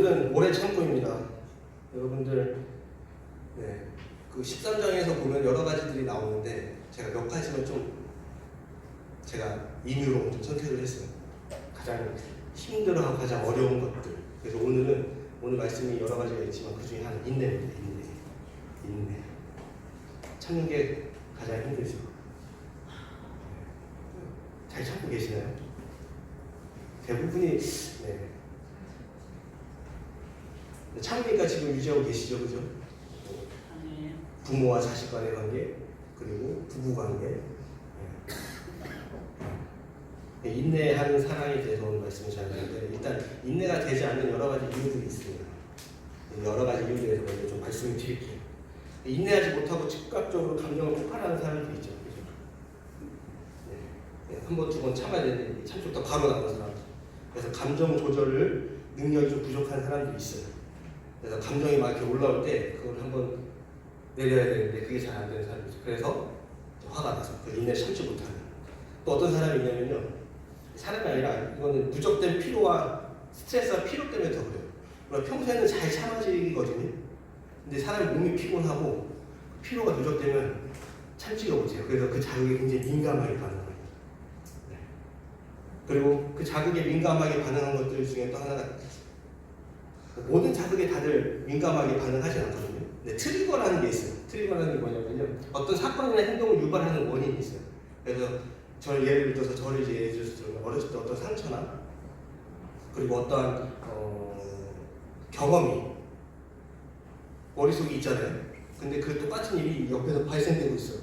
오늘은 오래 참고입니다. 여러분들, 그 13장에서 보면 여러 가지들이 나오는데 제가 몇 가지는 제가 인유로 좀 선택을 했어요. 가장 힘들어하고 가장 어려운 것들. 그래서 오늘 말씀이 여러 가지가 있지만 그 중에 하나 인내입니다. 인내. 참는 게 가장 힘들죠. 잘 참고 계시나요? 대부분이 참으니까 지금 유지하고 계시죠, 그죠? 부모와 자식 간의 관계, 그리고 부부 관계. 인내하는 사랑에 대해서 오늘 말씀을 잘 하는데, 일단 인내가 되지 않는 여러 가지 이유들이 있습니다. 여러 가지 이유에 대해서 먼저 좀 말씀을 드릴게요. 인내하지 못하고 즉각적으로 감정을 폭발하는 사람도 있죠, 그죠? 한 번, 두 번 참아야 되는데 참좋다 바로 나오는 사람. 그래서 감정 조절을 능력이 좀 부족한 사람도 있어요. 그래서 감정이 막 이렇게 올라올 때 그걸 한번 내려야 되는데 그게 잘 안 되는 사람이죠. 그래서 화가 나서 그 인내를 참지 못하는. 또 어떤 사람이 있냐면요, 사람이 아니라 이거는 누적된 피로와 스트레스와 피로 때문에 더 그래요. 평소에는 잘 참아지거든요. 근데 사람이 몸이 피곤하고 피로가 누적되면 참지가 못해요. 그래서 그 자극에 굉장히 민감하게 반응해요. 그리고 그 자극에 민감하게 반응한 것들 중에 또 하나가, 모든 자극에 다들 민감하게 반응하지 않거든요. 근데 트리거라는 게 있어요. 트리거라는 게 뭐냐면요, 어떤 사건이나 행동을 유발하는 원인이 있어요. 그래서 저를 예를 들어서 저를 이제 예를 들어서 어렸을 때 어떤 상처나 그리고 어떠한 경험이 머릿속에 있잖아요. 근데 그 똑같은 일이 옆에서 발생되고 있어요.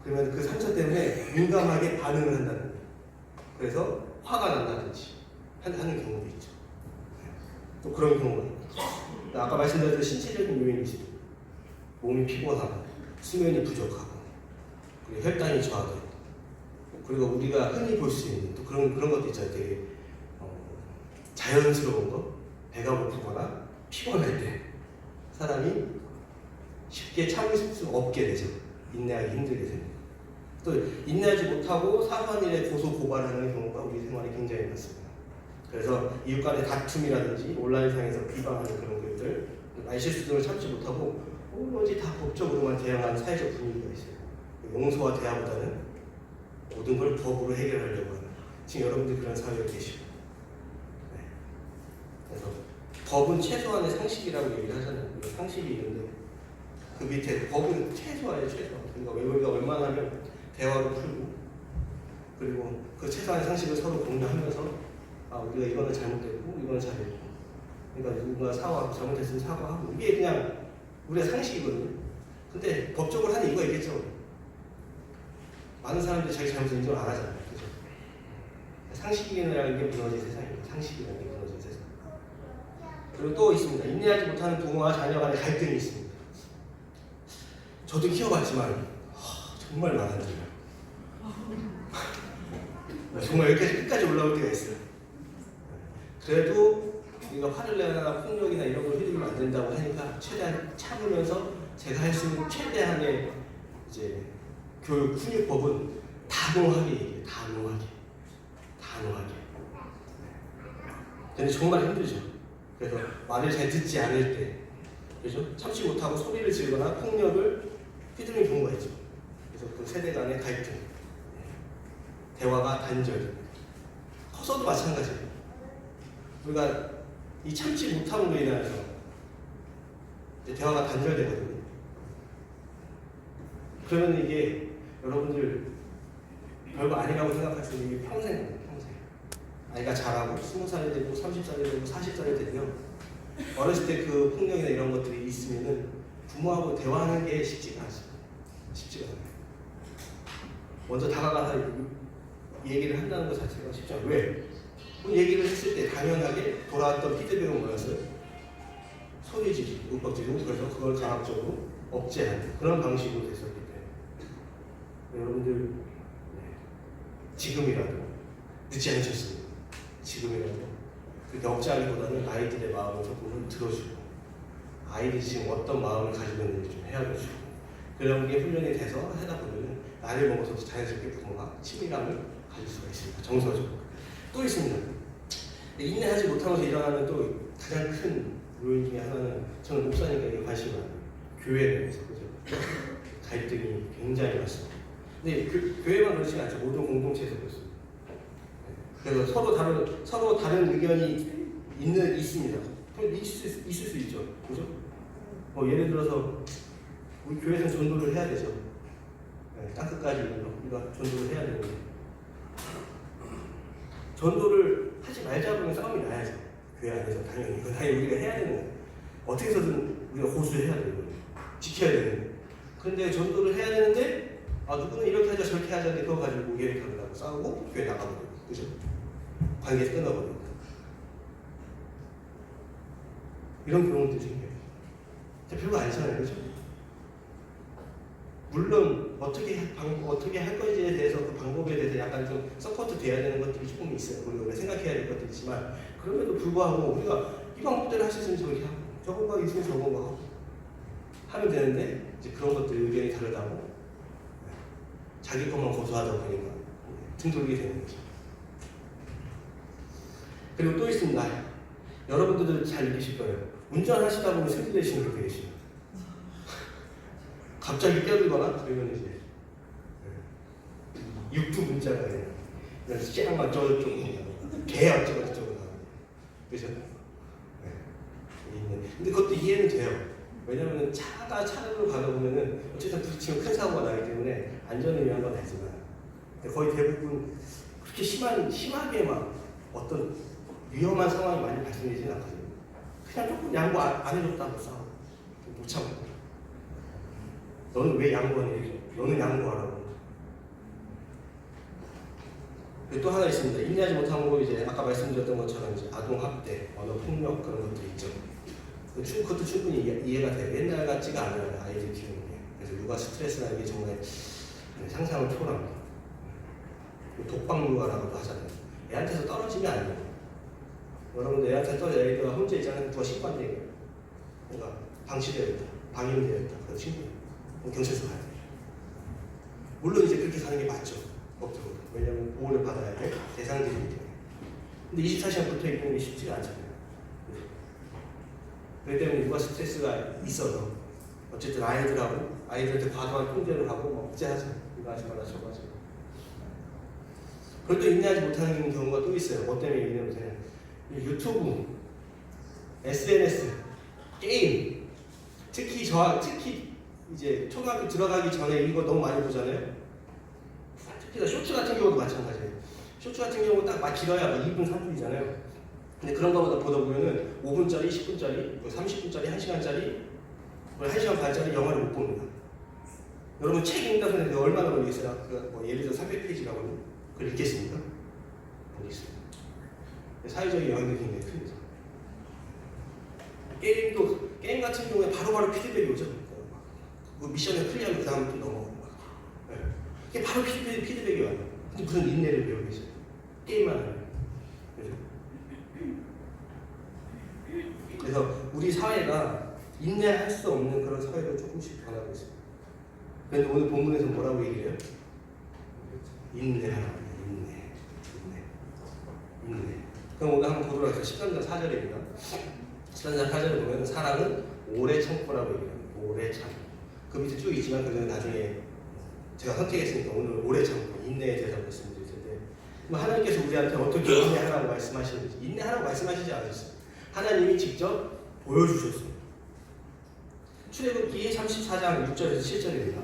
그러면 그 상처 때문에 민감하게 반응을 한다는 거예요. 그래서 화가 난다든지 하는 경우도 있죠. 또 그런 경우가 있죠. 아까 말씀드렸던 신체적인 요인이 있습니다. 몸이 피곤하고 수면이 부족하고 그리고 혈당이 저하되고, 그리고 우리가 흔히 볼 수 있는 또 그런 것도 있잖아요. 되게 자연스러운 거, 배가 고프거나 피곤할 때 사람이 쉽게 참을 수 없게 되죠. 인내하기 힘들게 됩니다. 또 인내하지 못하고 사소한 일에 고소 고발하는 경우가 우리 생활에 굉장히 많습니다. 그래서 이웃 간의 다툼이라든지 온라인상에서 비방하는 그런 것들, 말실수 등을 참지 못하고 오로지 다 법적으로만 대응하는 사회적 분위기가 있어요. 용서와 대화보다는 모든 걸 법으로 해결하려고 하는, 지금 여러분들 그런 사회에 계시고, 그래서 법은 최소한의 상식이라고 얘기를 하잖아요. 상식이 있는데 그 밑에 법은 최소한의 최소한. 그러니까 우리가 얼마나 하면 대화로 풀고, 그리고 그 최소한의 상식을 서로 공유하면서 우리가 이거는 잘못됐고 이거는 잘했고, 그러니까 누군가 잘못했으면 사과하고, 이게 그냥 우리의 상식이거든요. 근데 법적으로 하는 이유가 있겠죠. 많은 사람들이 자기 잘못을 인정을 안 하잖아요. 그죠? 상식이라는 게 무너진 세상입니다. 상식이라는 게 무너진 세상. 그리고 또 있습니다. 인내하지 못하는 부모와 자녀 간의 갈등이 있습니다. 저도 키워봤지만 정말 많아져요. 정말 여기까지 끝까지 올라올 때가 있어요. 그래도 우리가 화를 내거나 폭력이나 이런 걸 휘두르면 안 된다고 하니까 최대한 참으면서 제가 할 수 있는 최대한의 이제 교육 훈육법은 단호하게 얘기해요. 단호하게. 근데 정말 힘들죠. 그래서 말을 잘 듣지 않을 때, 그죠? 참지 못하고 소리를 지르거나 폭력을 휘두르는 경우가 있죠. 그래서 그 세대 간의 갈등, 대화가 단절됩니다. 커서도 마찬가지예요. 우리가 이 참지 못함으로 인해서 대화가 단절되거든요. 그러면 이게 여러분들 별거 아니라고 생각할 수 있는 게 평생. 아이가 자라고 20살이 되고 30살이 되고 40살이 되면 어렸을 때 그 폭력이나 이런 것들이 있으면은 부모하고 대화하는 게 쉽지가 않습니다. 쉽지가 않아요. 먼저 다가가서 얘기를 한다는 것 자체가 쉽지 않아요. 왜? 그 얘기를 했을 때 당연하게 돌아왔던 피드백은 뭐였어요? 소리 지르고 윽박지르고, 그래서 그걸 강압적으로 억제하는 그런 방식으로 됐었기 때문에 여러분들 지금이라도 늦지 않으셨습니다. 지금이라도 그렇게 억제하기보다는 아이들의 마음을 조금 들어주고, 아이들이 지금 어떤 마음을 가지고 있는지 좀 헤아려주고, 그런 게 훈련이 돼서 하다 보면 나이를 먹어서도 자연스럽게 부모가 친밀감을 가질 수가 있습니다. 정서적으로. 또 있습니다. 인내하지 못하면서 일어나는 또 가장 큰 요인 중에 하나는 저는 목사님에게 관심이 많아요. 교회에 대해서 그죠? 갈등이 굉장히 많습니다. 근데 교회만 그렇지 않죠. 모든 공동체에서 그렇습니다. 그래서 서로 다른 의견이 있습니다. 있을 수 있죠. 그죠? 예를 들어서 우리 교회에서는 전도를 해야 되죠. 땅끝까지 우리가 전도를 해야 되는데 전도를 하지 말자 그러면 싸움이 나야죠. 교회 안에서 당연히 우리가 해야 되는 거예요. 어떻게 해서든 우리가 고수해야 되는 거예요. 지켜야 되는 거예요. 그런데 전도를 해야 되는데 누구는 이렇게 하자 저렇게 하자는데 그거 가지고 예릭하고 싸우고 교회 나가버려요. 그죠? 관계에서 끊어버려요. 이런 경우도 생겨요. 별거 아니잖아요. 그죠? 물론 어떻게 할 건지에 대해서 그 방법에 대해서 약간 좀 서포트 돼야 되는 것들이 조금 있어요. 우리가 생각해야 될 것들이 있지만 그럼에도 불구하고 우리가 이 방법대로 할 수 있으면 저렇게 하고 저런 거 있으면 저런 거 하고 하면 되는데 이제 그런 것들 의견이 다르다고 자기 것만 고수하다 보니까 등 돌리게 되는 거죠. 그리고 또 있습니다. 여러분들도 잘 느끼실 거예요. 운전하시다 보면 소리 내시는 분이 계시죠. 갑자기 껴들거나 그러면 이제 육두 문자가 그냥 짱만 저쪽 개 어쩌고 저쩌고 그죠? 근데 그것도 이해는 돼요. 왜냐하면 차로 가다 보면은 어쨌든 부딪히면 큰 사고가 나기 때문에 안전을 위한 건 아니지만 거의 대부분 그렇게 심하게 막 어떤 위험한 상황이 많이 발생되지는 않거든요. 그냥 조금 양보 안 해줬다고 싸워. 못 참고. 너는 왜 양보하니? 너는 양보하라고. 또 하나 있습니다. 인내하지 못한 거 이제 아까 말씀드렸던 것처럼 이제 아동 학대, 언어 폭력 그런 것도 있죠. 그것도 충분히 이해가 돼요. 옛날 같지가 않아요. 아이들 키우는 게. 그래서 육아 스트레스라는 게 정말 상상을 초월합니다. 독방 육아라고도 하잖아요. 애한테서 떨어지면 안 돼요. 여러분들 애한테 떨어져 애가 혼자 있잖아요. 누가 신고 안 돼요. 그러니까 방치되어 있다. 방임되어 있다. 그래서 신고. 경찰서 가야 돼요. 물론 이제 그렇게 가는 게 맞죠. 법적으로. 왜냐하면 보호를 받아야 될 대상들이기 때문에. 근데 24시간 붙어 있는 게 쉽지가 않잖아요. 그렇기 때문에 육아 스트레스가 있어서 어쨌든 아이들한테 과도한 통제를 하고 억제하죠. 이거 하지 마라 저거 하지 마라. 그럴 때 인내하지 못하는 경우가 또 있어요. 뭐 때문에 인내 못하냐. 유튜브, SNS, 게임, 특히 이제 초등학교 들어가기 전에 이거 너무 많이 보잖아요. 특히 쇼츠 같은 경우도 마찬가지예요. 쇼츠 같은 경우 딱 길어야 2분, 3분이잖아요. 근데 그런 거보다 보다 보면은 5분짜리, 10분짜리, 30분짜리, 1시간짜리, 1시간 반짜리 영화를 못 봅니다. 여러분 책 읽는다고 했는데 얼마나 걸리겠어요? 예를 들어 300페이지라고 그걸 읽겠습니까? 모르겠습니다. 사회적인 영향도 굉장히 큽니다. 게임 같은 경우에 바로바로 피드백이 오죠. 그 미션을 클리어하면 그 다음에 또 넘어가고 이게 바로 피드백이 와요. 근데 무슨 인내를 배우고 계세요. 게임만 하면. 그래서 우리 사회가 인내할 수 없는 그런 사회로 조금씩 변하고 있습니다. 그런데 오늘 본문에서 뭐라고 얘기해요? 인내하라. 인내. 그럼 오늘 한번 보도록 하겠습니다. 13장 4절입니다. 13장 4절을 보면 사랑은 오래 참고라고 얘기해요. 오래 참고. 그 밑에 쭉 있지만 그는 나중에 제가 선택했으니까 오늘 오래 참고 인내에 대해서 말씀드릴 텐데 하나님께서 우리한테 어떻게 인내하라고 말씀하시는지 인내하라고 말씀하시지 않으셨어요. 하나님이 직접 보여주셨어요. 출애굽기 34장 6절에서 7절입니다.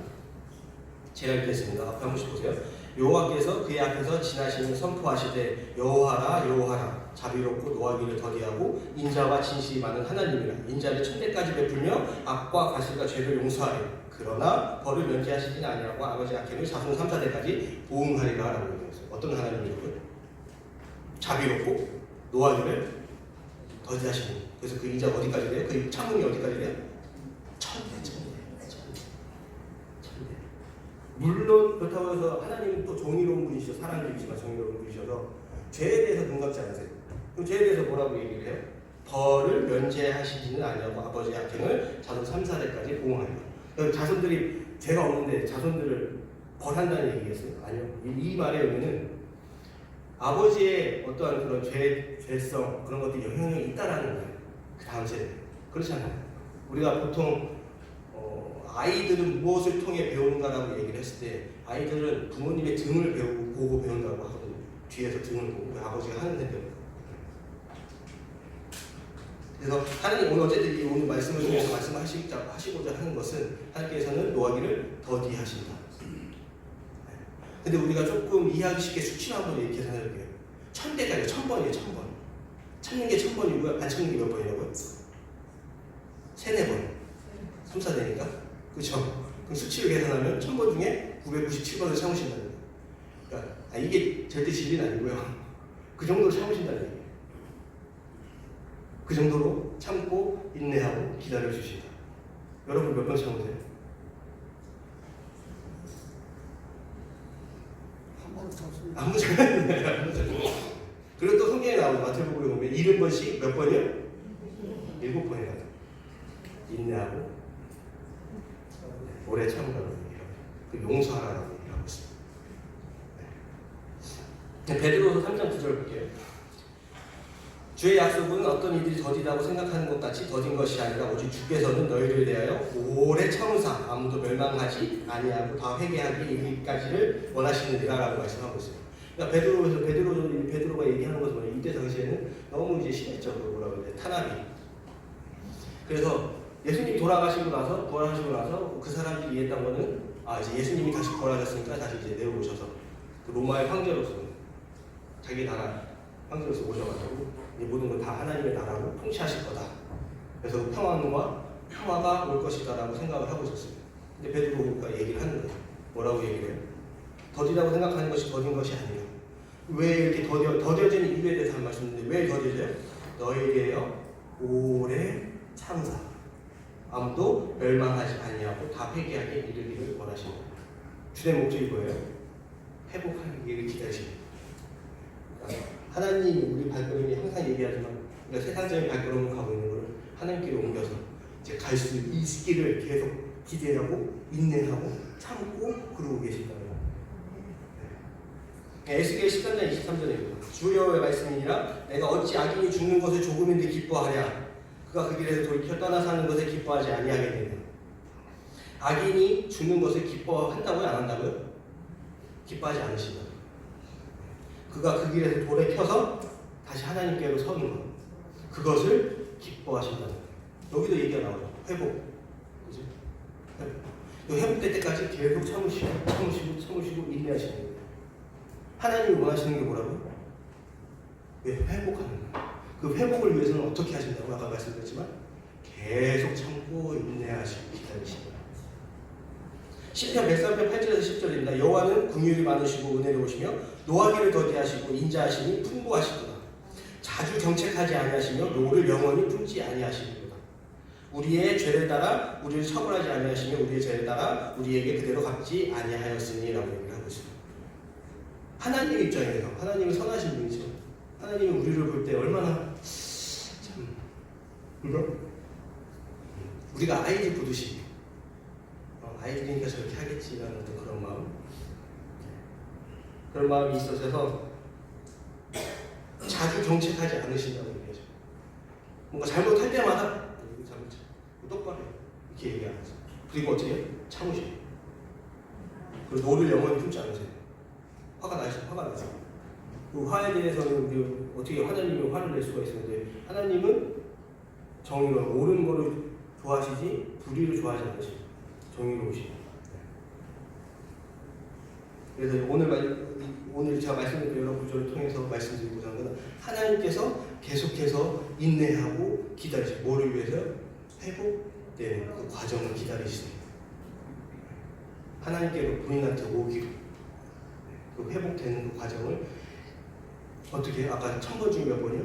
제가 읽겠습니다. 앞에 한 번씩 보세요. 여호와께서 그의 앞에서 지나시며 선포하시되 여호와라 여호와라 자비롭고 노하기를 더디하고 인자와 진실이 많은 하나님이라 인자를 천대까지 베풀며 악과 과실과 죄를 용서하리라 그러나 벌을 면제하시지는 아니하고 아버지 악행을 자손 3, 4대까지 보응하리라 라고 얘기했어요. 어떤 하나님이라고요? 자비롭고 노하기를 더디하시는. 그래서 그 인자가 어디까지 돼요? 그 참음이 어디까지 돼요? 천대. 물론 그렇다고 해서 하나님은 또 정의로운 분이시죠. 사랑적이지만 정의로운 분이셔서 죄에 대해서 눈감지 않으세요. 그럼 죄에 대해서 뭐라고 얘기를 해요? 벌을 면제하시지는 아니하고 아버지 악행을 자손 3, 4대까지 보응하리라. 자손들이 죄가 없는데 자손들을 벌한다는 얘기겠어요? 아니요. 이 말의 의미는 아버지의 어떠한 그런 죄성 그런 것들이 영향이 있다라는 거예요. 그 다음 세대. 그렇잖아요. 우리가 보통 아이들은 무엇을 통해 배우는가라고 얘기를 했을 때 아이들은 부모님의 등을 보고 배운다고 하거든요. 뒤에서 등을 보고 아버지가 하는 대로. 그래서 하나님 오늘 어쨌든 이 오늘 말씀을 통해서 말씀하시고자 하는 것은 하나님께서는 노하기를 더디하신다. 근데 우리가 조금 이해하기 쉽게 수치로 한번 계산해 볼게요. 1000대가 1000번이에요. 1000번. 찾는 게 1000번이고요. 안 찾는 게 몇 번이라고요? 3, 4번. 3, 4대니까. 그렇죠? 그럼 수치를 계산하면 1000번 중에 997번을 참으신다는 거예요. 그러니까 이게 절대 진리는 아니고요. 그 정도로 참으신다는 얘기예요. 그 정도로 참고 인내하고 기다려주신다. 여러분 몇 번 참으세요? 한 번도 참습니다. 아무 참으세요. 그리고 또 성경에 나오는 마태복음에 보면 70번씩 몇 번이요? 7번이나 인내하고 오래 참으라고 얘기하고 그 용서하라고 얘기하고 있습니다. 네. 베드로서 3장 9절 볼게요. 주의 약속은 어떤 이들이 더디다고 생각하는 것 같이 더딘 것이 아니라 오직 주께서는 너희를 대하여 오래 참으사 아무도 멸망하지 아니하고 다 회개하기 이르기까지를 원하시느니라라고 말씀하고 있어요. 그러니까 베드로가 얘기하는 것은 뭐냐? 이때 당시에는 너무 이제 심했죠. 뭐라고 그러냐? 탄압이. 그래서 예수님 돌아가시고 나서 그 사람들이 이해했던 거는 이제 예수님이 다시 부활하셨으니까 다시 이제 내려오셔서 그 로마의 황제로서 자기 나라 황제로서 오셔가지고 이 모든 걸 다 하나님의 나라로 통치하실 거다. 그래서 평화가 올 것이다라고 생각을 하고 있었습니다. 근데 베드로가 얘기를 하는 거예요. 뭐라고 얘기를 해요? 더디다고 생각하는 것이 더딘 것이 아니에요. 왜 이렇게 더뎌지는 이유에 대해서 한 말씀인데 왜 더뎌져요? 너희에게요 오래 참사 아무도 멸망하지 아니하고 다 회개하게 이르기를 원하십니다. 주의 목적이 뭐예요? 회복하기를 기다리십니다. 하나님이 우리 발걸음이 항상 얘기하지만 우리가 세상적인 발걸음을 가고 있는 걸 하나님께로 옮겨서 이제 갈 수 있기를 계속 기대하고 인내하고 참고 그러고 계신다는 거예요. 에스겔 13장 23절입니다. 주여의 말씀이니라 내가 어찌 악인이 죽는 것을 조금인데 기뻐하랴 그가 그 길에서 돌이켜 떠나 사는 것을 기뻐하지 아니하겠느냐. 악인이 죽는 것을 기뻐한다고요? 안 한다고요? 기뻐하지 않으신다. 그가 그 길에서 돌이켜서 다시 하나님께로 서는 것 그것을 기뻐하신다는 거예요. 여기도 얘기가 나오죠. 회복. 그죠? 회복될 때까지 계속 참으시고 인내하시는 거예요. 하나님이 원하시는 게 뭐라고요? 회복하는 거예요. 그 회복을 위해서는 어떻게 하신다고 아까 말씀드렸지만 계속 참고 인내하시고 기다리시고 시편 103편 8절에서 10절입니다. 여호와는 긍휼이 많으시고 은혜로우시며 노하기를 더디하시고 인자하시니 풍부하시도다. 자주 경책하지 아니하시며 노를 영원히 품지 아니하시리로다. 우리의 죄를 따라 우리를 처벌하지 아니하시며 우리의 죄를 따라 우리에게 그대로 갚지 아니하였으니라고 얘기를 하고 있습니다. 하나님의 입장에서 하나님은 선하신 분이죠. 하나님이 우리를 볼 때 얼마나 참 우리가 아이들 보듯이 아이들이니까 저렇게 하겠지라는 그런 마음이 있어서 자주 경책하지 않으신다고 얘기하죠. 뭔가 잘못할 때마다 잘못해 똑바로 이렇게 얘기 안 하죠. 그리고 어떻게 해요? 참으셔요. 그리고 노를 영원히 품지 않으세요. 화가 나서 그 화에 대해서는 우리 어떻게 하나님이 화를 낼 수가 있었는데 하나님은 정의로 옳은 거를 좋아하시지 불의를 좋아하지 않으시고 정의로우시고. 그래서 오늘 제가 말씀드린 여러 구절을 통해서 말씀드리고자 하는 것은 하나님께서 계속해서 인내하고 기다리시고 뭐를 위해서? 회복되는 그 과정을 기다리시는 하나님께로 본인한테 오기로 그 회복되는 그 과정을 어떻게 해요? 아까 1000번 중에 몇 번이요?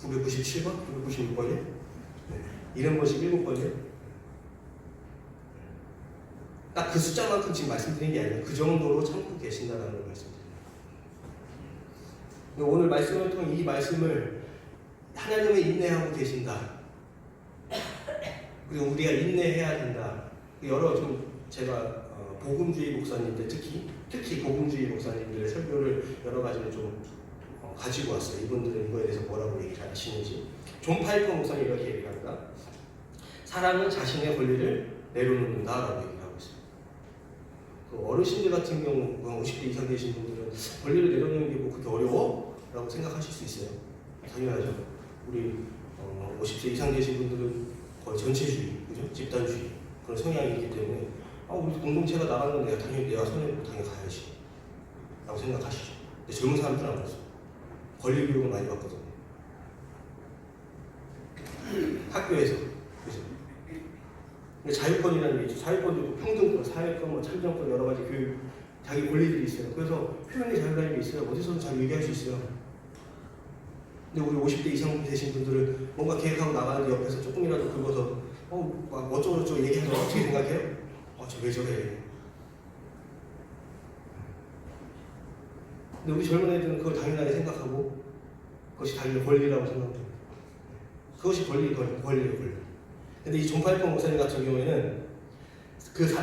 997번? 996번이요? 네. 70번씩 7번이요? 딱 그 숫자만큼 지금 말씀드린 게 아니라 그 정도로 참고 계신다는 걸 말씀드립니다. 오늘 말씀을 통해 이 말씀을 하나님은 인내하고 계신다. 그리고 우리가 인내해야 된다. 여러 좀 제가 복음주의 목사님들 특히 복음주의 목사님들의 설교를 여러 가지를 좀 가지고 왔어요. 이분들은 이거에 대해서 뭐라고 얘기를 하시는지. 존 파이퍼 목사님 이렇게 얘기합니다. 사람은 자신의 권리를 내려놓는다라고 얘기를 하고 있어요. 그 어르신들 같은 경우 50대 이상 되신 분들은 권리를 내려놓는 게 뭐 그렇게 어려워? 라고 생각하실 수 있어요. 당연하죠. 우리 50세 이상 되신 분들은 거의 전체주의, 그죠? 집단주의 그런 성향이 있기 때문에 우리 공동체가 나가는 내가 당연히 내가 손에 당연히 가야지 라고 생각하시죠. 근데 젊은 사람들은 안 그렇습니다. 권리 교육을 많이 받거든요. 학교에서. 그죠? 근데 자유권이라는 게 있죠. 자유권도 평등권, 사회권, 참정권 여러 가지 교육, 자기 권리들이 있어요. 그래서 표현의 자유라는 게 있어요. 어디서든 잘 얘기할 수 있어요. 근데 우리 50대 이상 되신 분들은 뭔가 계획하고 나가는데 옆에서 조금이라도 긁어서 막 어쩌고저쩌고 얘기하면 어떻게 생각해요? 저 왜 저래? 근데 우리 젊은 애들은 그걸 당연하게 생각하고 그것이 자기의 권리라고 생각해요. 그것이 권리예요, 권리. 근데 이 존 파이퍼 목사님 같은 경우에는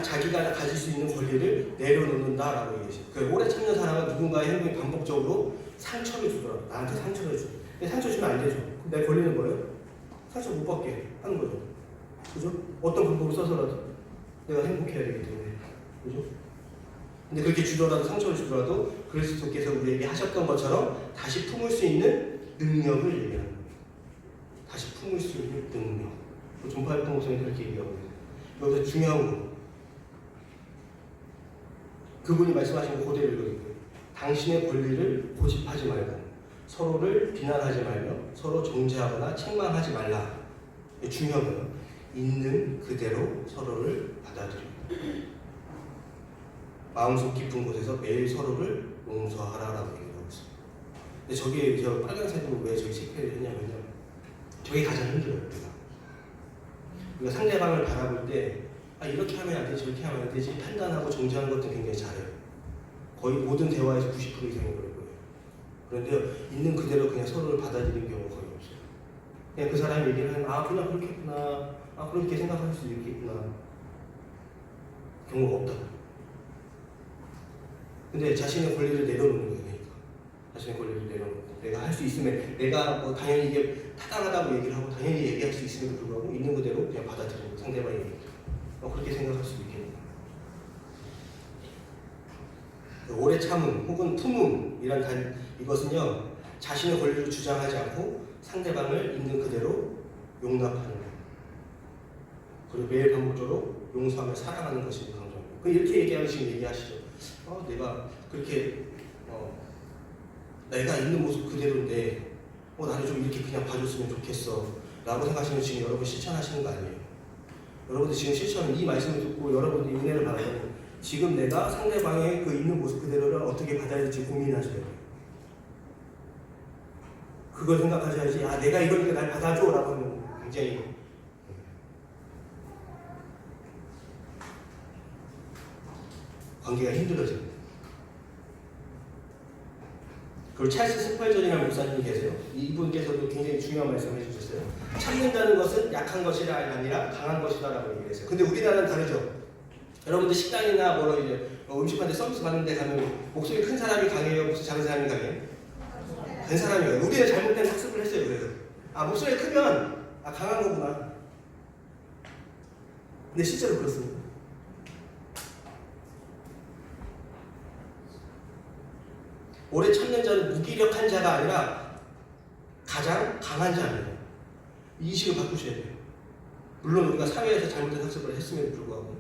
자기가 가질 수 있는 권리를 내려놓는다라고 얘기하시죠. 그 오래 참는 사람은 누군가의 행동이 반복적으로 상처를 주더라고요. 나한테 상처를 줘. 근데 상처 주면 안 되죠. 그럼 내 권리는 뭐예요? 상처 못 받게 하는 거죠. 그죠? 어떤 방법을 써서라도 내가 행복해야 되기 때문에. 그죠? 근데 그렇게 주더라도 상처를 주더라도 그리스도께서 우리에게 하셨던 것처럼 다시 품을 수 있는 능력을 얘기하는 거예요. 다시 품을 수 있는 능력. 존 파이퍼 목사님이 그렇게 얘기하고 있어요. 여기서 중요한 거. 그분이 말씀하신 거 그대로 읽어요. 당신의 권리를 고집하지 말고 서로를 비난하지 말며 서로 정죄하거나 책망하지 말라. 중요한 거예요. 있는 그대로 서로를 받아들이고 마음속 깊은 곳에서 매일 서로를 용서하라라고 얘기하고 있습니다. 근데 저게 저 빨간색으로 왜 저기 체크를 했냐면요. 저게 가장 힘들어요. 우리가 상대방을 바라볼 때 이렇게 하면 안 되지 저렇게 하면 안 되지 판단하고 정죄하는 것도 굉장히 잘해요. 거의 모든 대화에서 90% 이상이 그럴 거예요. 그런데 있는 그대로 그냥 서로를 받아들이는 경우가 거의 없어요. 그냥 그 사람이 얘기를 하면 그냥 그렇게 했구나, 그렇게 생각할 수도 있겠구나 경우가 없다. 근데 자신의 권리를 내려놓는 거예요. 그러니까 자신의 권리를 내려놓는 거예요. 내가 할 수 있으면 내가 뭐 당연히 이게 타당하다고 얘기를 하고 당연히 얘기할 수 있음에도 불구하고 있는 그대로 그냥 받아들이는 상대방의 얘기를 그렇게 생각할 수도 있겠네요. 오래 참음 혹은 품음이란 이것은요 자신의 권리를 주장하지 않고 상대방을 있는 그대로 용납하는 거예요. 그리고 매일 반복적으로 용서하며 살아가는 것이 강조합니다. 이렇게 얘기하면 지금 얘기하시죠. 내가 그렇게 내가 있는 모습 그대로인데 나를 좀 이렇게 그냥 봐줬으면 좋겠어 라고 생각하시면 지금 여러분 실천하시는 거 아니에요. 여러분들 지금 실천 이 말씀을 듣고 여러분들이 은혜를 받으면 지금 내가 상대방의 그 있는 모습 그대로를 어떻게 받아야 될지 고민하셔야 돼요. 그걸 생각하셔야지 내가 이러니까 날 받아줘 라고 하면 굉장히 관계가 힘들어집니다. 그리고 찰스 스펄전이라는 목사님이 계세요. 이분께서도 굉장히 중요한 말씀을 해주셨어요. 참는다는 것은 약한 것이 아니라 강한 것이다 라고 얘기를 했어요. 근데 우리나라는 다르죠. 여러분들 식당이나 음식하는데 서비스 받는 데 가면 목소리 큰 사람이 강해요? 목소리 작은 사람이 강해요? 큰 사람이에요. 우리는 잘못된 학습을 했어요. 그래서 목소리 크면 강한 거구나. 근데 실제로 그렇습니다. 오래 참는 자는 무기력한 자가 아니라 가장 강한 자입니다. 이 인식을 바꾸셔야 돼요. 물론 우리가 사회에서 잘못된 학습을 했음에도 불구하고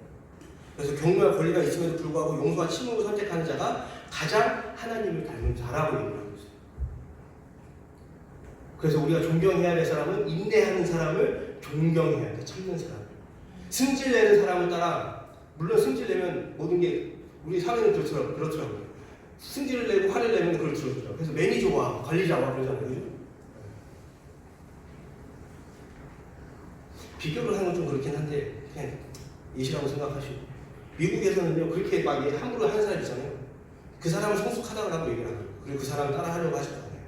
그래서 경멸 권리가 있음에도 불구하고 용서와 침묵을 선택하는 자가 가장 하나님을 닮은 자라고 얘기하고 있어요. 그래서 우리가 존경해야 될 사람은 인내하는 사람을 존경해야 돼. 참는 사람을. 승질내는 사람을 따라 물론 승질내면 모든 게 우리 사회는 그렇더라고요. 승질을 내고 화를 내면 그걸 들어주죠. 그래서 매니저와 관리자와 그러잖아요. 그죠? 비교를 하는 건 좀 그렇긴 한데 그냥 예시라고 생각하시고 미국에서는요 그렇게 막 함부로 하는 사람 있잖아요. 그 사람을 성숙하다고 얘기를 하고 그리고 그 사람을 따라 하려고 하실 거 아니에요.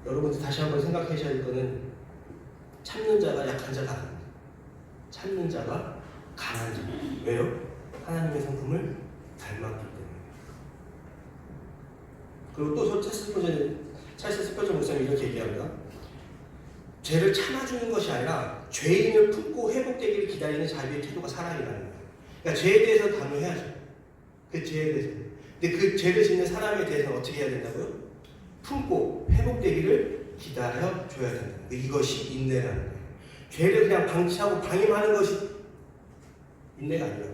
여러분들 다시 한번 생각하셔야 될 거는 참는 자가 약한 자가 아닙니다. 참는 자가 강한 자. 왜요? 하나님의 성품을 닮았기 때문에. 그리고 또 찰스 스펄전 목사님이 이렇게 얘기합니다. 죄를 참아주는 것이 아니라 죄인을 품고 회복되기를 기다리는 자비의 태도가 사랑이라는 거예요. 그러니까 죄에 대해서 단호해야죠. 그 죄에 대해서. 근데 그 죄를 짓는 사람에 대해서는 어떻게 해야 된다고요? 품고 회복되기를 기다려줘야 된다. 이것이 인내라는 거예요. 죄를 그냥 방치하고 방임하는 것이 인내가 아니라.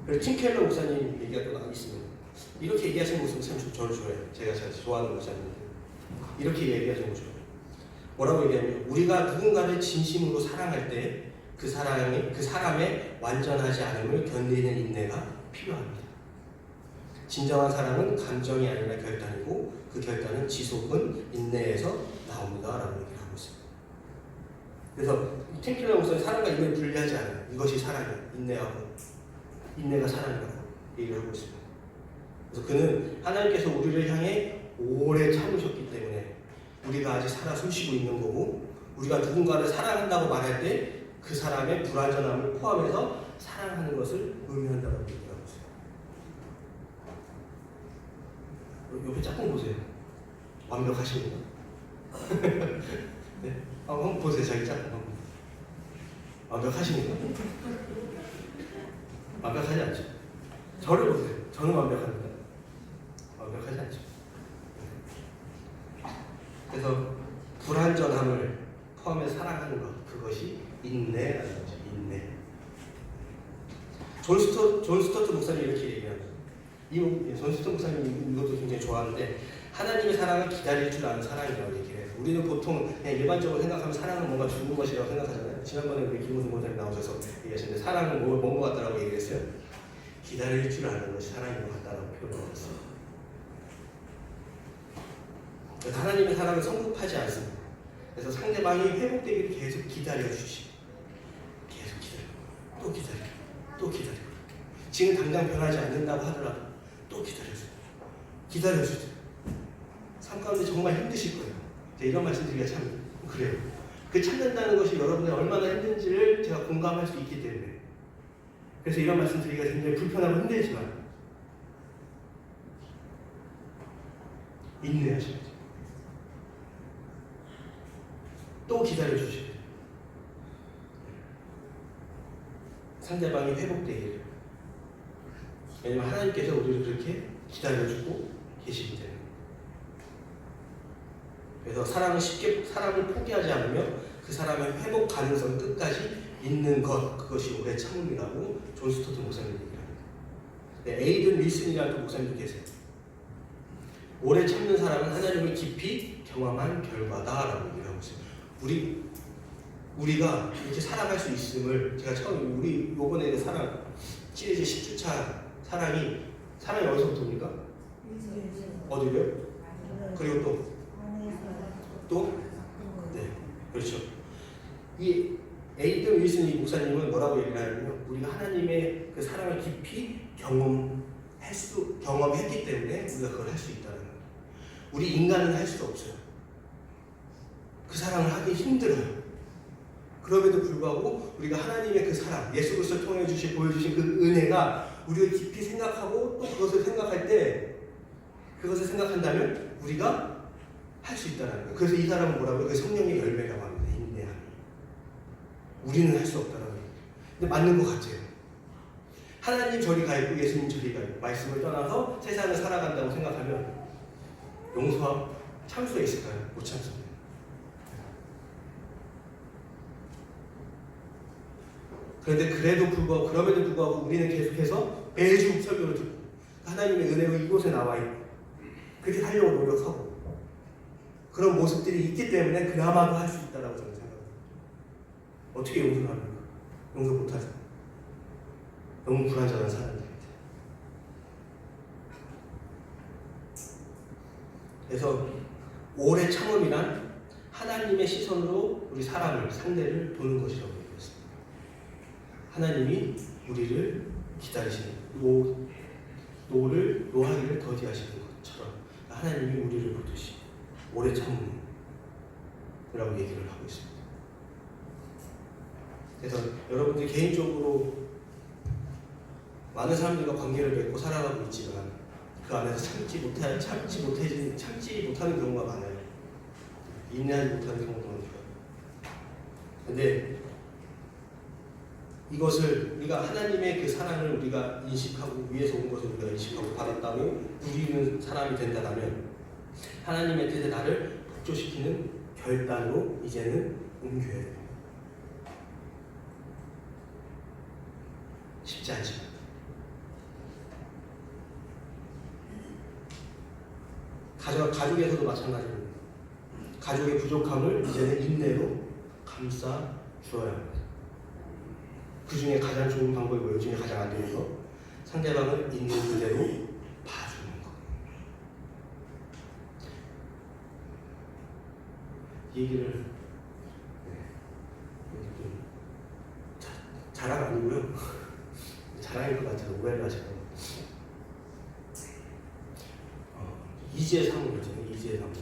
그리고 팀켈러 목사님 얘기가 또 있습니다. 이렇게 얘기하시는 모습은 참 저를 좋아해요. 제가 좋아하는 목사님인데 이렇게 얘기하시는 거죠. 뭐라고 얘기하냐면 우리가 누군가를 진심으로 사랑할 때 그 사람의 완전하지 않음을 견디는 인내가 필요합니다. 진정한 사랑은 감정이 아니라 결단이고 그 결단은 지속은 인내에서 나옵니다. 라고 얘기를 하고 있습니다. 그래서 팀킬러 목사님 사랑과 인내를 분리하지 않아요. 이것이 사랑이에요. 인내가 사랑이라고 얘기를 하고 있습니다. 그래서 그는 하나님께서 우리를 향해 오래 참으셨기 때문에 우리가 아직 살아 숨쉬고 있는 거고 우리가 누군가를 사랑한다고 말할 때 그 사람의 불완전함을 포함해서 사랑하는 것을 의미한다고 얘기하고 있어요. 옆에 짝꿍 보세요. 완벽하십니까? 네? 한번 보세요. 자기 짝꿍. 완벽하십니까? 완벽하지 않죠? 저를 보세요. 저는 완벽합니다. 완벽하지 않죠? 그래서 불완전함을 포함해서 사랑하는 것, 그것이 인내라는 거죠. 인내. 존 스토트 목사님이 이렇게 얘기합니다. 존 스토트 목사님 이것도 굉장히 좋아하는데 하나님의 사랑은 기다릴 줄 아는 사랑이라고 얘기해요. 우리는 보통 그냥 일반적으로 생각하면 사랑은 뭔가 죽은 것이라고 생각하잖아요. 지난번에 우리 김우승 목사님 나오셔서 얘기하셨는데 사랑은 뭔 것 같다라고 얘기했어요. 기다릴 줄 아는 것이 사랑인 것 같다라고 표현했어요. 하나님의 사랑은 성급하지 않습니다. 그래서 상대방이 회복되기를 계속 기다려주시고 계속 기다리고 또 기다리고 또 기다리고 지금 당장 변하지 않는다고 하더라도 또 기다려주세요. 삶 가운데 정말 힘드실 거예요. 이런 말씀드리기가 참 그래요. 그 참는다는 것이 여러분의 얼마나 힘든지를 제가 공감할 수 있기 때문에 그래서 이런 말씀드리기가 굉장히 불편하고 힘들지만 인내하셔야죠. 또 기다려주셔야 돼요. 상대방이 회복되기를. 왜냐면 하나님께서 우리를 그렇게 기다려주고 계시기 때문에. 그래서 사람을 포기하지 않으며 그 사람의 회복 가능성 끝까지 있는 것, 그것이 오래 참음이라고 존 스토트 목사님이 얘기합니다. 네, 에이든 윌슨이라는 또 목사님도 계세요. 오래 참는 사람은 하나님을 깊이 경험한 결과다라고 얘기하고 있어요. 우리가 이렇게 살아갈 수 있음을 제가 처음 우리 요번에 사랑 시리즈 10주차 사랑이 어디서부터 옵니까? 어디요? 그리고 또 네, 그렇죠. 이 에이든 윌슨 목사님은 뭐라고 얘기를 하냐면요. 우리가 하나님의 그 사랑을 깊이 경험했기 때문에 우리가 그걸 할 수 있다는 거예요. 우리 인간은 할 수 없어요. 그 사랑을 하기 힘들어요. 그럼에도 불구하고 우리가 하나님의 그 사랑, 예수 그리스도를 통해 보여주신 그 은혜가 우리가 깊이 생각하고 또 그것을 생각한다면 우리가 할 수 있다는 거예요. 그래서 이 사람은 뭐라고요? 그 성령의 열매라고 합니다. 인내함이. 우리는 할 수 없다는 거예요. 근데 맞는 것 같아요. 하나님 저리 가 있고 예수님 저리 가 있고 말씀을 떠나서 세상을 살아간다고 생각하면 용서와 참수가 있을까요? 못 참습니다. 그럼에도 불구하고 우리는 계속해서 매주 설교를 듣고 하나님의 은혜가 이곳에 나와 있고 그렇게 하려고 노력하고 그런 모습들이 있기 때문에 그나마도 할 수 있다고 저는 생각합니다. 어떻게 용서를 합니까? 용서 못하죠. 너무 불완전한 사람들입니다. 그래서 오래 참음이란 하나님의 시선으로 우리 상대를 보는 것이라고 얘기했습니다. 하나님이 우리를 기다리시는 노하기를 더디하시는 것처럼 하나님이 우리를 보듯이 오래 참음이라고 얘기를 하고 있습니다. 그래서 여러분들 개인적으로 많은 사람들과 관계를 맺고 살아가고 있지만 그 안에서 참지 못하는 경우가 많아요. 인내하지 못하는 경우가 많아요. 근데 이것을 우리가 하나님의 그 사랑을 우리가 인식하고 위에서 온 것을 우리가 인식하고 받았다고 누리는 사람이 된다면 하나님의 뜻에 나를 복종시키는 결단으로 이제는 옮겨야 돼요. 쉽지 않지만 가족에서도 마찬가지입니다. 가족의 부족함을 이제는 인내로 감싸 주어야 합니다. 그 중에 가장 좋은 방법이 뭐예요? 중에 가장 안 되는 거? 상대방을 있는 그대로 봐주는 거. 이 얘기를 자랑 아니고요. 자랑일 것 같아서 오해를 하시고 이지의 사무죠. 이지의 사무.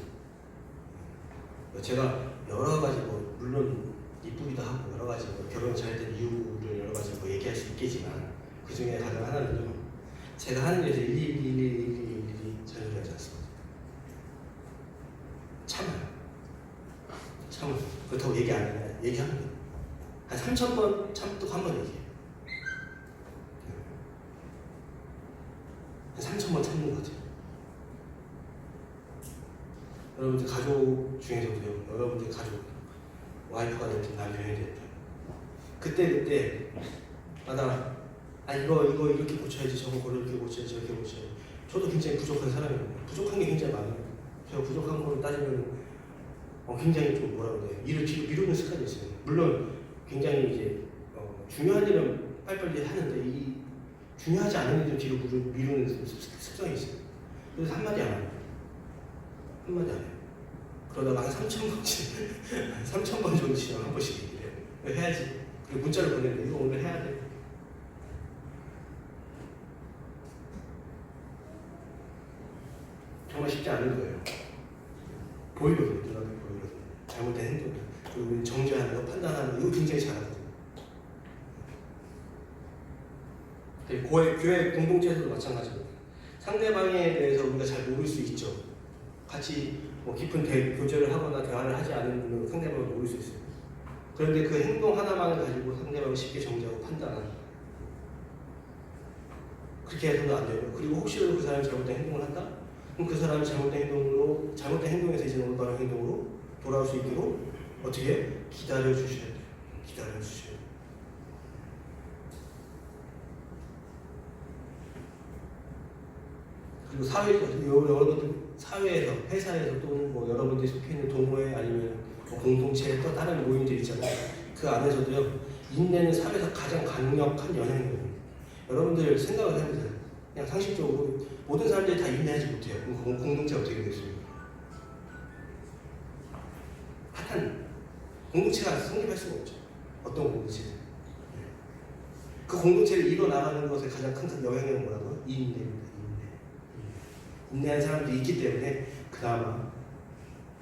제가 여러 가지 물론 이쁘기도 하고 여러 가지 결혼 잘 된 이유를 여러 가지 얘기할 수 있겠지만 그 중에 가장 하나는요. 제가 하는 일에서 일일이 전혀 하지 않습니다. 참아요. 그렇다고 얘기합니다. 한 3,000번 참도 한 번 얘기해요. 한 3,000번 참는 것 같아요. 여러분들 가족 중에서도요. 여러분들 가족 와이프가 됐든 남편이 됐든 그때마다 이거 이렇게 고쳐야지 저거 이렇게 고쳐야지 저렇게 고쳐야지. 저도 굉장히 부족한 사람이에요. 부족한 게 굉장히 많아요. 제가 부족한 거를 따지면 굉장히 좀 뭐라 그래요. 일을 뒤로 미루는 습관이 있어요. 물론 굉장히 이제 중요한 일은 빨리빨리 하는데 이 중요하지 않은 일을 뒤로 미루는 습성이 있어요. 그래서 한마디 안 해요. 그러다가 한 3,000번 정도 지나면 한 번씩 얘기를 해요. 해야지. 그리고 문자를 보내는데 이거 오늘 해야 돼. 정말 쉽지 않은 거예요. 보이거든요. 눈앞에 보이거든요. 잘못된 행동. 그리고 정죄하는 거, 판단하는 거 이거 굉장히 잘하거든요. 교회 공동체에서도 마찬가지입니다. 상대방에 대해서 우리가 잘 모를 수 있죠. 같이 깊은 교제를 하거나 대화를 하지 않으면 상대방을 모를 수 있어요. 그런데 그 행동 하나만을 가지고 상대방을 쉽게 정죄하고 판단하는 그렇게 해서는 안 돼요. 그리고 혹시라도 그 사람이 잘못된 행동을 한다? 그럼 그 사람이 잘못된 행동에서 이제 올바른 행동으로 돌아올 수 있도록 어떻게 기다려 주셔야 돼요. 그리고 여러분들 사회에서, 회사에서 또는 여러분들이 속해 있는 동호회 아니면 공동체 또 다른 모임들 있잖아요. 그 안에서도요, 인내는 사회에서 가장 강력한 영향이거든요. 여러분들 생각을 해보세요. 그냥 상식적으로 모든 사람들이 다 인내하지 못해요. 그럼 공동체가 어떻게 되겠습니까? 핫한 공동체가 성립할 수가 없죠. 어떤 공동체는. 그 공동체를 이뤄나가는 것에 가장 큰 영향력은 뭐라고요? 인내입니다. 인내한 사람들이 있기 때문에 그나마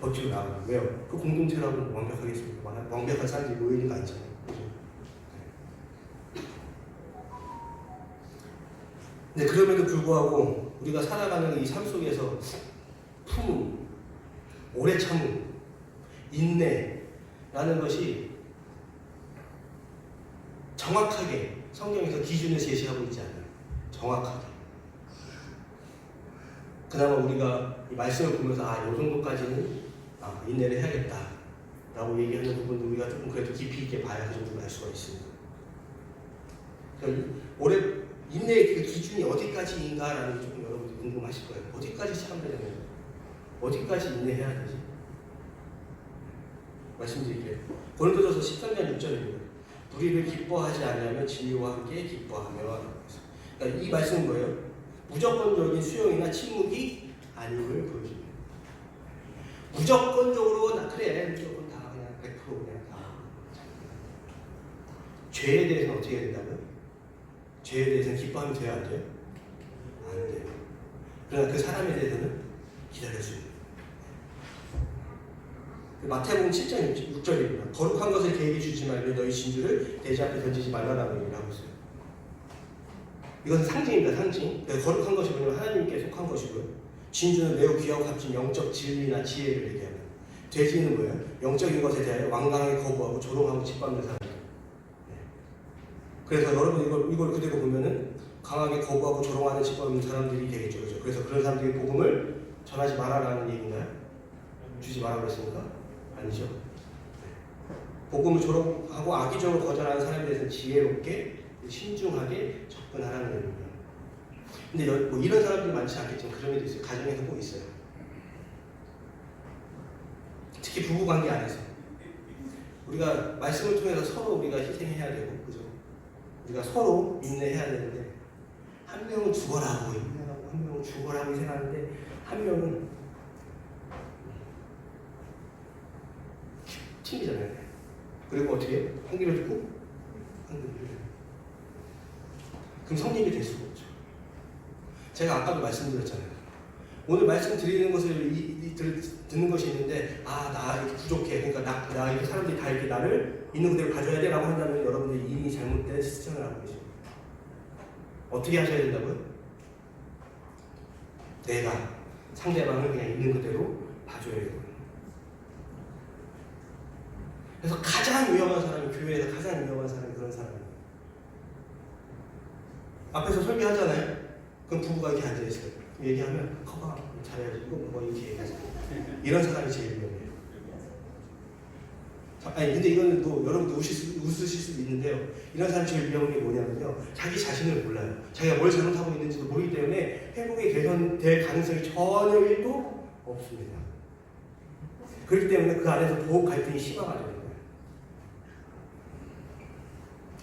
버티고 나가는 거예요. 왜요? 그 공동체라고 완벽하겠습니까? 완벽한 사람들이 모이는 거 아니잖아요. 네, 그럼에도 불구하고 우리가 살아가는 이 삶 속에서 품음, 오래 참음, 인내라는 것이 정확하게 성경에서 기준을 제시하고 있지 않아요. 정확하게. 그나마 우리가 이 말씀을 보면서 이 정도까지는 인내를 해야겠다라고 얘기하는 부분도 우리가 조금 그래도 깊이 있게 봐야 그 정도를 알 수가 있습니다. 그러니까 인내의 그 기준이 어디까지인가라는 게 조금 여러분들이 궁금하실 거예요. 어디까지 참으려면 어디까지 인내해야 되지? 말씀드릴게요. 고린도전서 13장 6절입니다. 불의를 기뻐하지 않으면 진리와 함께 기뻐하며. 그러니까 이 말씀은 뭐예요? 무조건적인 수용이나 침묵이 아님을 보여줍니다. 무조건적으로 무조건 다 그냥 100% 그냥 다. 죄에 대해서는 어떻게 해야 된다고요? 죄에 대해서는 기뻐하면 돼요, 안 돼요? 안 돼요. 그러나 그 사람에 대해서는 기다릴 수 있는. 마태복음 7장 6절입니다. 거룩한 것을 개에게 주지 말며 너희 진주를 돼지 앞에 던지지 말라라고 얘기를 하고 있어요. 이것은 상징입니다. 상징. 거룩한 것이 뭐냐면 하나님께 속한 것이고요. 진주는 매우 귀하고 값진 영적 진리나 지혜를 얘기합니다. 돼지는 뭐예요? 영적인 것에 대하여 완강하게 거부하고 조롱하고 짓밟는 사람이에요. 그래서 여러분 이걸 그대로 보면은 강하게 거부하고 조롱하는 짓밟는 사람들이 되겠죠. 그렇죠? 그래서 그런 사람들이 복음을 전하지 말아라는 얘기인가요? 주지 말라고 그랬습니까? 아니죠. 복음을 조롱하고 악의적으로 거절하는 사람에 대해서 지혜롭게 신중하게 접근하라는 의미입니다. 근데 뭐 이런 사람들이 많지 않겠지만 그런 일도 있어요. 가정에서 꼭 있어요. 특히 부부관계 안에서 우리가 말씀을 통해서 서로 우리가 희생해야 되고, 그죠? 우리가 서로 인내해야 되는데 한 명은 죽어라고 인내하고 한 명은 죽어라고 희생하는데 한 명은 튕기잖아요. 그리고 어떻게 한 길을 듣고 한 길을 그럼 성립이 될 수가 없죠. 제가 아까도 말씀드렸잖아요. 오늘 말씀드리는 것을 듣는 것이 있는데 나 이렇게 부족해. 그러니까 나 이렇게 사람들이 다 이렇게 나를 있는 그대로 봐줘야 돼 라고 한다면 여러분들이 이미 잘못된 시스템을 하고 계십니다. 어떻게 하셔야 된다고요? 내가 상대방을 그냥 있는 그대로 봐줘야 되고. 그래서 가장 위험한 사람이 교회에서 가장 위험한 사람이 그런 사람이에요. 앞에서 설교하잖아요. 그럼 부부가 이렇게 앉아있어요. 얘기하면 커봐 잘해야지 이거 뭐 이렇게 얘기하죠. 이런 사람이 제일 위험해요. 아니 근데 이거는 또 여러분도 웃으실 수도 있는데요. 이런 사람이 제일 위험한 게 뭐냐면요. 자기 자신을 몰라요. 자기가 뭘 잘못하고 있는지도 모르기 때문에 회복이 개선될 가능성이 전혀 1도 없습니다. 그렇기 때문에 그 안에서 보호 갈등이 심화가 되는 거예요.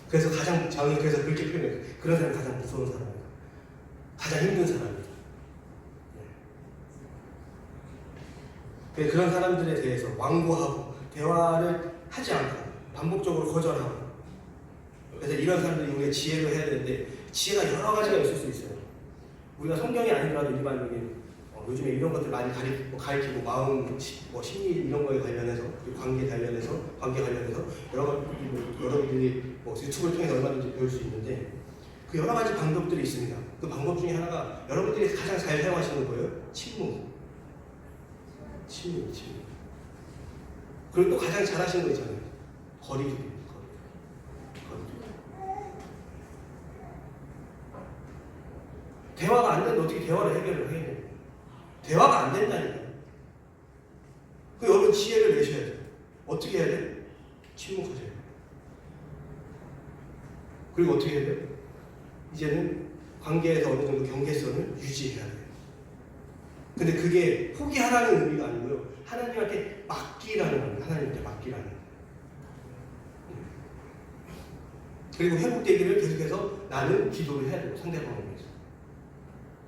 그래서 저는 그래서 그렇게 표현해요. 그런 사람이 가장 무서운 사람이에요. 가장 힘든 사람이에요. 그런 사람들에 대해서 완고하고 대화를 하지 않고 반복적으로 거절하고, 그래서 이런 사람들이 우리가 지혜를 해야 되는데 지혜가 여러 가지가 있을 수 있어요. 우리가 성경이 아니더라도 일반적인 요즘에 이런 것들 많이 가르치고 마음, 심리 이런 거에 관련해서 관계 관련해서 여러분들이 유튜브를 통해서 얼마든지 배울 수 있는데 그 여러 가지 방법들이 있습니다. 그 방법 중에 하나가 여러분들이 가장 잘 사용하시는 거예요. 침묵. 그리고 또 가장 잘하시는 거 있잖아요. 거리두기. 대화가 안 되는데 어떻게 대화를 해결을 해야 돼요? 대화가 안 된다니까요. 그 여러분 지혜를 내셔야 돼요. 어떻게 해야 돼요? 침묵하셔야 돼요. 그리고 어떻게 해야 돼요? 이제는 관계에서 어느 정도 경계선을 유지해야 돼요. 근데 그게 포기하라는 의미가 아니고요. 하나님한테 맡기라는 겁니다. 하나님한테 맡기라는 거예요. 그리고 회복되기를 계속해서 나는 기도를 해야 되고 상대방을 위해서.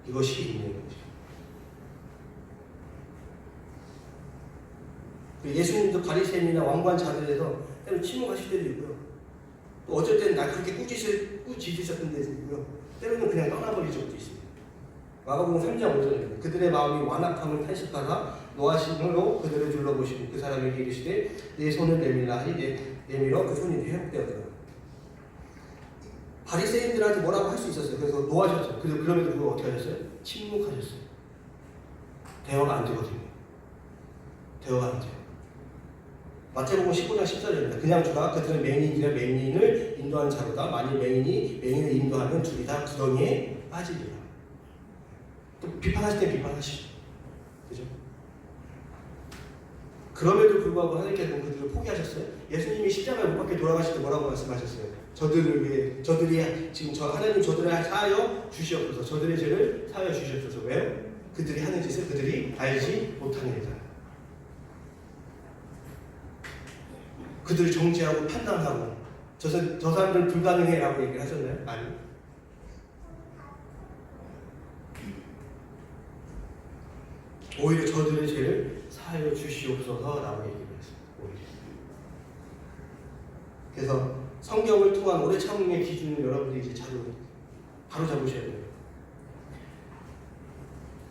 이것이 있는 거죠. 예수님도 바리새인이나 왕관 자들에서 때로 침묵하실 때도 있고요. 또 어쩔 때는 나 그렇게 꾸짖으셨던 데도 있고요. 때로는 그냥 떠나버릴 적도 있습니다. 마가복음 3장 5절입니다. 그들의 마음이 완악함을 탄식하다 노하심으로 그들을 둘러보시고 그 사람에게 이르시되 내 손을 내밀라 하니 내밀어 그 손이 회복되었더라. 바리새인들한테 뭐라고 할 수 있었어요. 그래서 노하셨어요. 그럼에도 그걸 어떻게 하셨어요? 침묵하셨어요. 대화가 안 되거든요. 대화가 안 돼요. 마태복음 15장 14절입니다. 그냥 주라 그들은 맹인이라 맹인을 인도하는 자로다. 만일 맹인이 맹인을 인도하면 둘이 다 구덩이에 빠지리라. 또 비판하실 때 비판하시죠. 그죠? 그럼에도 불구하고 하나님께서 그들을 포기하셨어요. 예수님이 십자가에 못 박혀 돌아가실 때 뭐라고 말씀하셨어요? 저들을 위해 저들이 지금 하나님 저들을 사하여 주시옵소서. 저들의 죄를 사하여 주시옵소서. 왜요? 그들이 하는 짓을 그들이 알지 못하느니라. 그들을 정죄하고 판단하고 저 사람들은 불가능해라고 얘기를 하셨나요? 아니. 오히려 저들의 죄를 사하여 주시옵소서라고 얘기를 했어요. 오히려. 그래서 성경을 통한 오래 참음의 기준을 여러분들이 이제 바로 잡으셔야 돼요.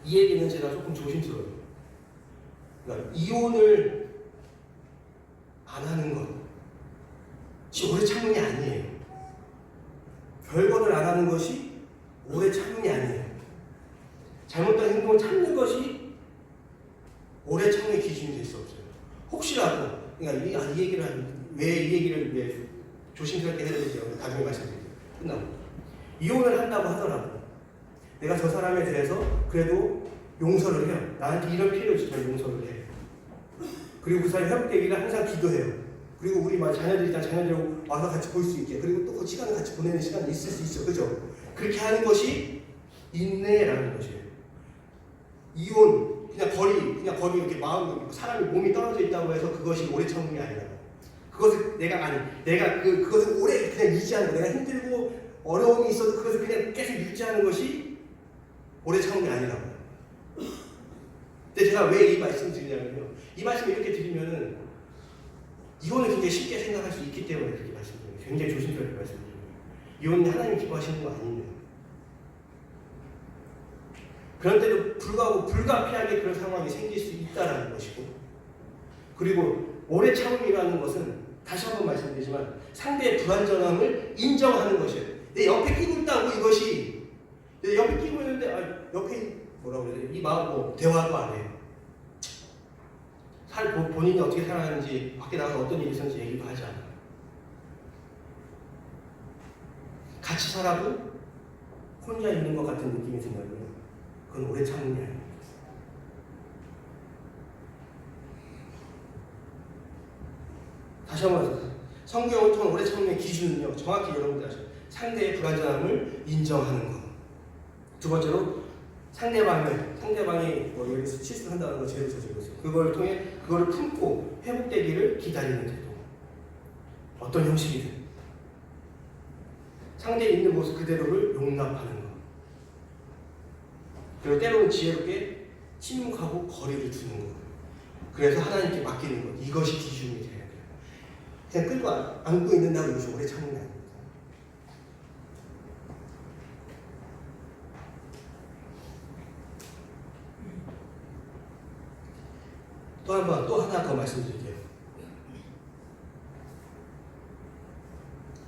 이 얘기는 제가 조금 조심스러워요. 그러니까 이혼을 안 하는 것이 오래 참음이 아니에요. 별거를 안 하는 것이 오래 참음이 아니에요. 잘못된 행동을 참는 것이 오래 참음의 기준이 될 수 없어요. 혹시라도 그러니까 이 얘기를 왜 이 얘기를 왜 조심스럽게 해야 되지? 나중에 말씀드릴게요. 끝나고 이혼을 한다고 하더라도 내가 저 사람에 대해서 그래도 용서를 해요. 나한테 이런 필요 없이 저 용서를 해. 그리고 그 사람이 회복되기를 항상 기도해요. 그리고 우리 자녀들이 다 자녀들 와서 같이 볼 수 있게, 그리고 또 그 시간을 같이 보내는 시간이 있을 수 있죠. 그죠? 그렇게 하는 것이 인내라는 것이에요. 이혼, 그냥 거리 이렇게 마음, 사람이 몸이 떨어져 있다고 해서 그것이 오래 참는 게 아니라, 그것을 그것을 오래 그냥 유지하는 거, 내가 힘들고 어려움이 있어도 그것을 그냥 계속 유지하는 것이 오래 참는 게 아니라고. 근데 제가 왜 이 말씀을 드리냐면요. 이 말씀을 이렇게 드리면은 이혼을 굉장히 쉽게 생각할 수 있기 때문에 그렇게 말씀드려요. 굉장히 조심스럽게 말씀드려요. 이혼이 하나님 기뻐하시는 거 아닙니다. 그런데도 불구하고 불가피하게 그런 상황이 생길 수 있다는 것이고, 그리고 오래 참음이라는 것은 다시 한번 말씀드리지만 상대의 불완전함을 인정하는 것이에요. 내 옆에 끼고 있다고 이것이 내 옆에 끼고 있는데 옆에 뭐라고 그래야 돼? 이 마음 대화도 안 해요. 본인이 어떻게 살아가는지, 밖에 나가서 어떤 일이 있었는지 얘기도 하지 않아요. 같이 살아도 혼자 있는 것 같은 느낌이 든다면요, 그건 오래 참는 게 아닙니다. 다시 한번 성경을 통한 오래 참는 기준은요, 정확히 여러분들 아시죠? 상대의 불완전함을 인정하는 것. 두 번째로 상대방이 예를 들어서 실수를 한다는 걸 제일 저지르고 있어요. 그걸 통해 그걸 품고 회복되기를 기다리는 태도. 어떤 형식이든 상대에 있는 모습 그대로를 용납하는 것. 그리고 때로는 지혜롭게 침묵하고 거리를 두는 것. 그래서 하나님께 맡기는 것. 이것이 기준이 돼야 돼요. 그냥 끌고 안고 있는다고 이것이 오래 참는 게 아닙니다. 또 하나 더 말씀드릴게요.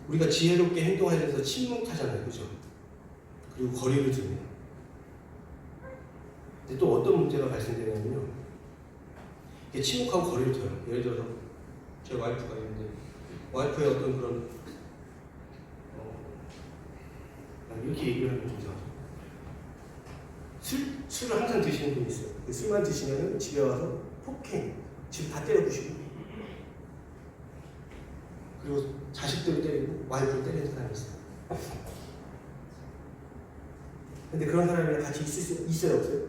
우리가 지혜롭게 행동하기 위해서 침묵하잖아요. 그죠? 그리고 거리를 두는. 근데 또 어떤 문제가 발생되냐면요, 이게 침묵하고 거리를 둬요. 예를 들어서 제 와이프가 있는데, 와이프의 어떤 그런 이렇게 얘기를 하면 좀 이상하죠. 술을 항상 드시는 분이 있어요. 그 술만 드시면 집에 와서 폭행, 집 다 때려 부시고, 그리고 자식들을 때리고 와이프를 때리는 사람이 있어요. 근데 그런 사람이랑 같이 있어요, 없어요?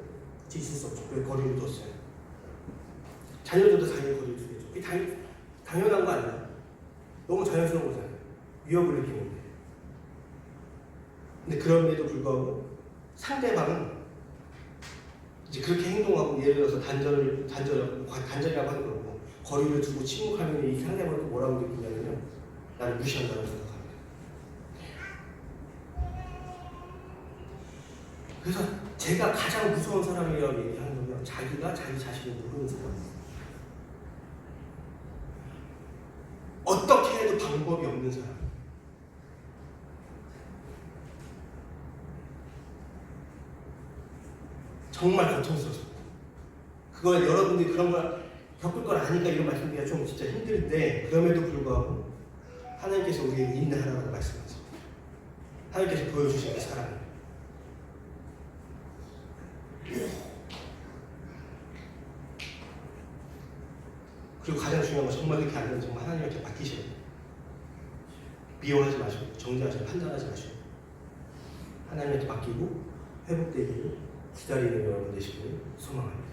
같이 있을 수 없죠. 그래서 거리를 뒀어요. 자녀들도 당연히 거리를 두겠죠. 그게 당연한 거 아니야? 너무 자연스러운 거잖아요. 위협을 느끼는데. 근데 그럼에도 불구하고 상대방은 이제 그렇게 행동하고, 예를 들어서 단절이라고 하는 거고, 거리를 두고 침묵하면 이 상대방은 또 뭐라고 느끼냐면요, 나를 무시한다고 생각합니다. 그래서 제가 가장 무서운 사람이라고 얘기하는 건요, 자기가 자기 자신을 모르는 사람입니다. 어떻게 해도 방법이 없는 사람. 정말 고통스럽습니다. 그걸 여러분들이 그런 걸 겪을 걸 아니까 이런 말씀드리기가 좀 진짜 힘든데, 그럼에도 불구하고 하나님께서 우리에게 인내하라고 말씀하세요. 하나님께서 보여주신 그 사랑을. 그리고 가장 중요한 건 정말 그렇게 안 되면 정말 하나님한테 맡기셔야 돼요. 미워하지 마시고, 정죄하지 마시고, 판단하지 마시고, 하나님한테 맡기고 회복되기를 기다리는 여러분 되시기를 소망합니다.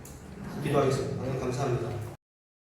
기도하겠습니다. 하나님 감사합니다.